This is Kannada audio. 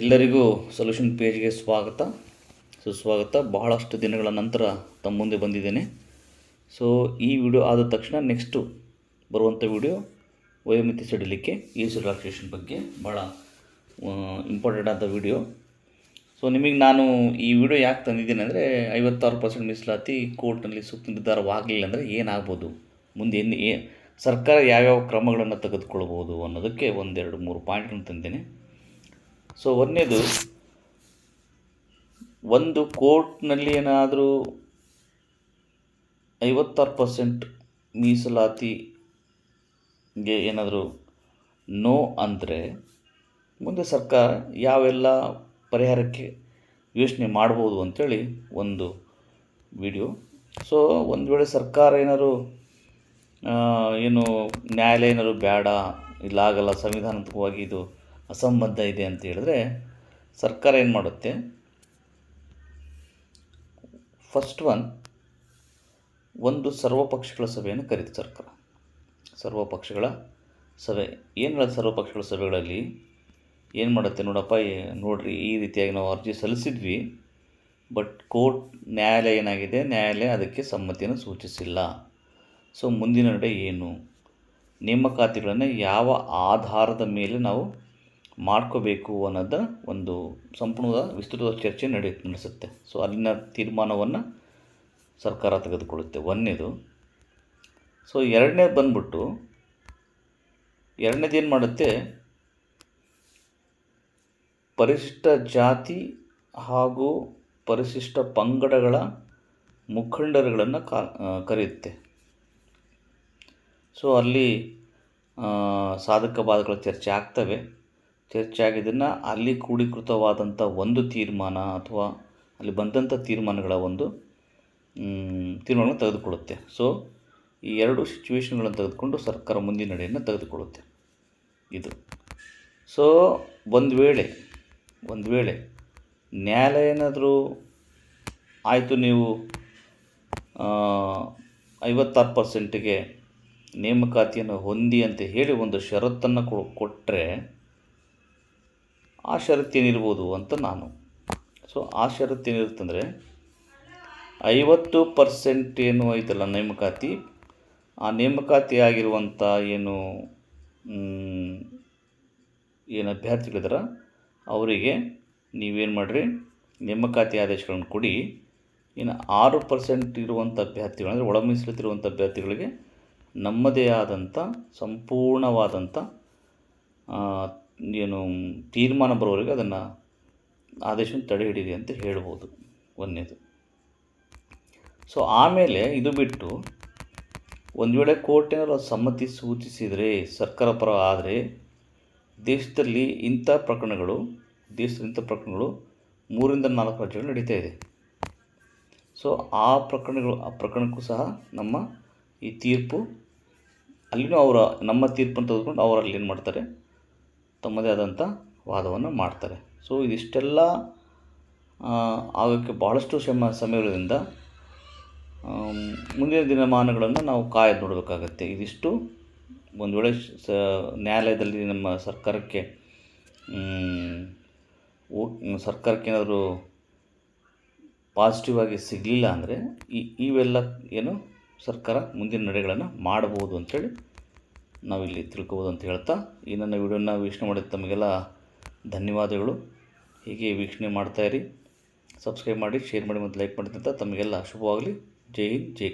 ಎಲ್ಲರಿಗೂ ಸೊಲ್ಯೂಷನ್ ಪೇಜ್ಗೆ ಸ್ವಾಗತ ಸುಸ್ವಾಗತ. ಬಹಳಷ್ಟು ದಿನಗಳ ನಂತರ ತಮ್ಮ ಮುಂದೆ ಬಂದಿದ್ದೇನೆ. ಸೊ ಈ ವಿಡಿಯೋ ಆದ ತಕ್ಷಣ ನೆಕ್ಸ್ಟು ಬರುವಂಥ ವಿಡಿಯೋ ವಯೋಮಿತಿ ಸಡಿಲಿಕೆ ಏಜ್ ರಿಲ್ಯಾಕ್ಸೇಷನ್ ಬಗ್ಗೆ ಭಾಳ ಇಂಪಾರ್ಟೆಂಟ್ ಆದ ವಿಡಿಯೋ. ಸೊ ನಿಮಗೆ ನಾನು ಈ ವಿಡಿಯೋ ಯಾಕೆ ತಂದಿದ್ದೀನಿ ಅಂದರೆ 56% ಮೀಸಲಾತಿ ಕೋರ್ಟ್ನಲ್ಲಿ ಸೂಕ್ತ ನಿರ್ಧಾರವಾಗಲಿಲ್ಲ ಅಂದರೆ ಏನಾಗ್ಬೋದು, ಮುಂದೆ ಸರ್ಕಾರ ಯಾವ್ಯಾವ ಕ್ರಮಗಳನ್ನು ತೆಗೆದುಕೊಳ್ಬೋದು ಅನ್ನೋದಕ್ಕೆ 1-2-3 ಪಾಯಿಂಟ್ಗಳನ್ನು ತಂದಿದ್ದೇನೆ. ಸೊ ಒಂದನೇದು, ಒಂದು ಕೋರ್ಟ್ನಲ್ಲಿ ಏನಾದರೂ 56% ಮೀಸಲಾತಿಗೆ ಏನಾದರೂ ನೋ ಅಂದರೆ ಮುಂದೆ ಸರ್ಕಾರ ಯಾವೆಲ್ಲ ಪರಿಹಾರಕ್ಕೆ ಯೋಚನೆ ಮಾಡ್ಬೋದು ಅಂಥೇಳಿ ಒಂದು ವಿಡಿಯೋ. ಸೊ ಒಂದು ವೇಳೆ ಸರ್ಕಾರ ಏನಾದ್ರು ನ್ಯಾಯಾಲಯ ಏನಾದ್ರು ಬೇಡ, ಇಲ್ಲಾಗಲ್ಲ, ಸಂವಿಧಾನಾತ್ಮಕವಾಗಿ ಇದು ಅಸಂಬದ್ಧ ಇದೆ ಅಂತ ಹೇಳಿದ್ರೆ ಸರ್ಕಾರ ಏನು ಮಾಡುತ್ತೆ, ಫಸ್ಟ್ ಒಂದು ಸರ್ವಪಕ್ಷಗಳ ಸಭೆಯನ್ನು ಕರೀತು ಸರ್ಕಾರ. ಸರ್ವಪಕ್ಷಗಳ ಸಭೆ ಏನು ಹೇಳೋದು? ಸರ್ವಪಕ್ಷಗಳ ಸಭೆಗಳಲ್ಲಿ ಏನು ಮಾಡುತ್ತೆ, ನೋಡ್ರಿ ಈ ರೀತಿಯಾಗಿ ನಾವು ಅರ್ಜಿ ಸಲ್ಲಿಸಿದ್ವಿ, ಬಟ್ ನ್ಯಾಯಾಲಯ ಏನಾಗಿದೆ, ನ್ಯಾಯಾಲಯ ಅದಕ್ಕೆ ಸಮ್ಮತಿಯನ್ನು ಸೂಚಿಸಿಲ್ಲ. ಸೊ ಮುಂದಿನ ನಡೆ ಏನು, ನೇಮಕಾತಿಗಳನ್ನು ಯಾವ ಆಧಾರದ ಮೇಲೆ ನಾವು ಮಾಡ್ಕೋಬೇಕು ಅನ್ನೋದ ಒಂದು ಸಂಪೂರ್ಣ ವಿಸ್ತೃತ ಚರ್ಚೆ ನಡೆಸುತ್ತೆ. ಸೊ ಅಲ್ಲಿನ ತೀರ್ಮಾನವನ್ನು ಸರ್ಕಾರ ತೆಗೆದುಕೊಳ್ಳುತ್ತೆ, ಒಂದನೇದು. ಸೊ ಎರಡನೇದು ಏನು ಮಾಡುತ್ತೆ, ಪರಿಶಿಷ್ಟ ಜಾತಿ ಹಾಗೂ ಪರಿಶಿಷ್ಟ ಪಂಗಡಗಳ ಮುಖಂಡರುಗಳನ್ನು ಕರೆಯುತ್ತೆ. ಸೊ ಅಲ್ಲಿ ಸಾಧಕ ಬಾಧಕಗಳ ಚರ್ಚೆ ಆಗ್ತವೆ. ಚರ್ಚೆ ಆಗಿದ್ದನ್ನು ಅಲ್ಲಿ ಕ್ರೋಢೀಕೃತವಾದಂಥ ಒಂದು ತೀರ್ಮಾನ ಅಥವಾ ಅಲ್ಲಿ ಬಂದಂಥ ತೀರ್ಮಾನಗಳನ್ನು ತೆಗೆದುಕೊಳ್ಳುತ್ತೆ. ಸೊ ಈ ಎರಡು ಸಿಚುವೇಶನ್ಗಳನ್ನು ತೆಗೆದುಕೊಂಡು ಸರ್ಕಾರ ಮುಂದಿನ ನಡೆಯನ್ನು ತೆಗೆದುಕೊಳ್ಳುತ್ತೆ ಇದು. ಸೊ ಒಂದು ವೇಳೆ ನ್ಯಾಯಾಲಯ ಏನಾದರೂ ಆಯಿತು, ನೀವು 56%ಗೆ ನೇಮಕಾತಿಯನ್ನು ಹೊಂದಿ ಅಂತ ಹೇಳಿ ಒಂದು ಷರತ್ತನ್ನು ಕೊಟ್ಟರೆ, ಆ ಷರತ್ತೇನಿರ್ಬೋದು ಅಂತ ನಾನು. ಸೊ ಆ ಷರತ್ತೇನಿರುತ್ತಂದರೆ 50% ಏನು ಐತಲ್ಲ ನೇಮಕಾತಿ, ಆ ನೇಮಕಾತಿ ಆಗಿರುವಂಥ ಏನು ಅಭ್ಯರ್ಥಿಗಳಿದಾರ ಅವರಿಗೆ ನೀವೇನು ಮಾಡಿರಿ, ನೇಮಕಾತಿ ಆದೇಶಗಳನ್ನು ಕೊಡಿ. ಇನ್ನು 6% ಇರುವಂಥ ಅಭ್ಯರ್ಥಿಗಳು ಅಂದರೆ ಒಳ ಮೀಸಲಿರುವಂಥ ಅಭ್ಯರ್ಥಿಗಳಿಗೆ ನಮ್ಮದೇ ಆದಂಥ ಸಂಪೂರ್ಣವಾದಂಥ ತೀರ್ಮಾನ ಬರೋವರೆಗೆ ಅದನ್ನು ಆದೇಶವನ್ನು ತಡೆ ಹಿಡಿಯಿರಿ ಅಂತ ಹೇಳ್ಬೋದು, ಒಂದನೇದು. ಸೊ ಆಮೇಲೆ ಇದು ಬಿಟ್ಟು ಒಂದು ವೇಳೆ ಕೋರ್ಟ್ ಏನಾದ್ರು ಸಮ್ಮತಿ ಸೂಚಿಸಿದರೆ, ಸರ್ಕಾರ ಪರ ಆದರೆ, ದೇಶದಲ್ಲಿ ಇಂಥ ಪ್ರಕರಣಗಳು 3-4 ರಾಜ್ಯಗಳು ನಡೀತಾ ಇದೆ. ಸೊ ಆ ಪ್ರಕರಣಕ್ಕೂ ಸಹ ನಮ್ಮ ಈ ತೀರ್ಪು, ಅಲ್ಲಿನೂ ನಮ್ಮ ತೀರ್ಪನ್ನು ತೆಗೆದುಕೊಂಡು ಅವರಲ್ಲಿ ಏನು ಮಾಡ್ತಾರೆ, ತಮ್ಮದೇ ಆದಂಥ ವಾದವನ್ನು ಮಾಡ್ತಾರೆ. ಸೊ ಇದಿಷ್ಟೆಲ್ಲ ಆಗೋಕ್ಕೆ ಭಾಳಷ್ಟು ಸಮಯಗಳಿಂದ ಮುಂದಿನ ದಿನಮಾನಗಳನ್ನು ನಾವು ಕಾಯ್ದು ನೋಡಬೇಕಾಗತ್ತೆ. ಇದಿಷ್ಟು ಒಂದು ವೇಳೆ ನ್ಯಾಯಾಲಯದಲ್ಲಿ ನಮ್ಮ ಸರ್ಕಾರಕ್ಕೆ ಏನಾದರೂ ಪಾಸಿಟಿವ್ ಆಗಿ ಸಿಗಲಿಲ್ಲ ಅಂದರೆ ಇವೆಲ್ಲ ಸರ್ಕಾರ ಮುಂದಿನ ನಡೆಗಳನ್ನು ಮಾಡಬಹುದು ಅಂಥೇಳಿ ನಾವಿಲ್ಲಿ ತಿಳ್ಕೊಬೋದು ಅಂತ ಹೇಳ್ತಾ, ಈ ನನ್ನ ವಿಡಿಯೋನ ವೀಕ್ಷಣೆ ಮಾಡಿದ ತಮಗೆಲ್ಲ ಧನ್ಯವಾದಗಳು. ಹೀಗೆ ವೀಕ್ಷಣೆ ಮಾಡ್ತಾಯಿರಿ, ಸಬ್ಸ್ಕ್ರೈಬ್ ಮಾಡಿ, ಶೇರ್ ಮಾಡಿ ಮತ್ತು ಲೈಕ್ ಮಾಡಿ ಅಂತ ತಮಗೆಲ್ಲ ಶುಭವಾಗಲಿ. ಜೈ ಹಿಂದ್, ಜೈ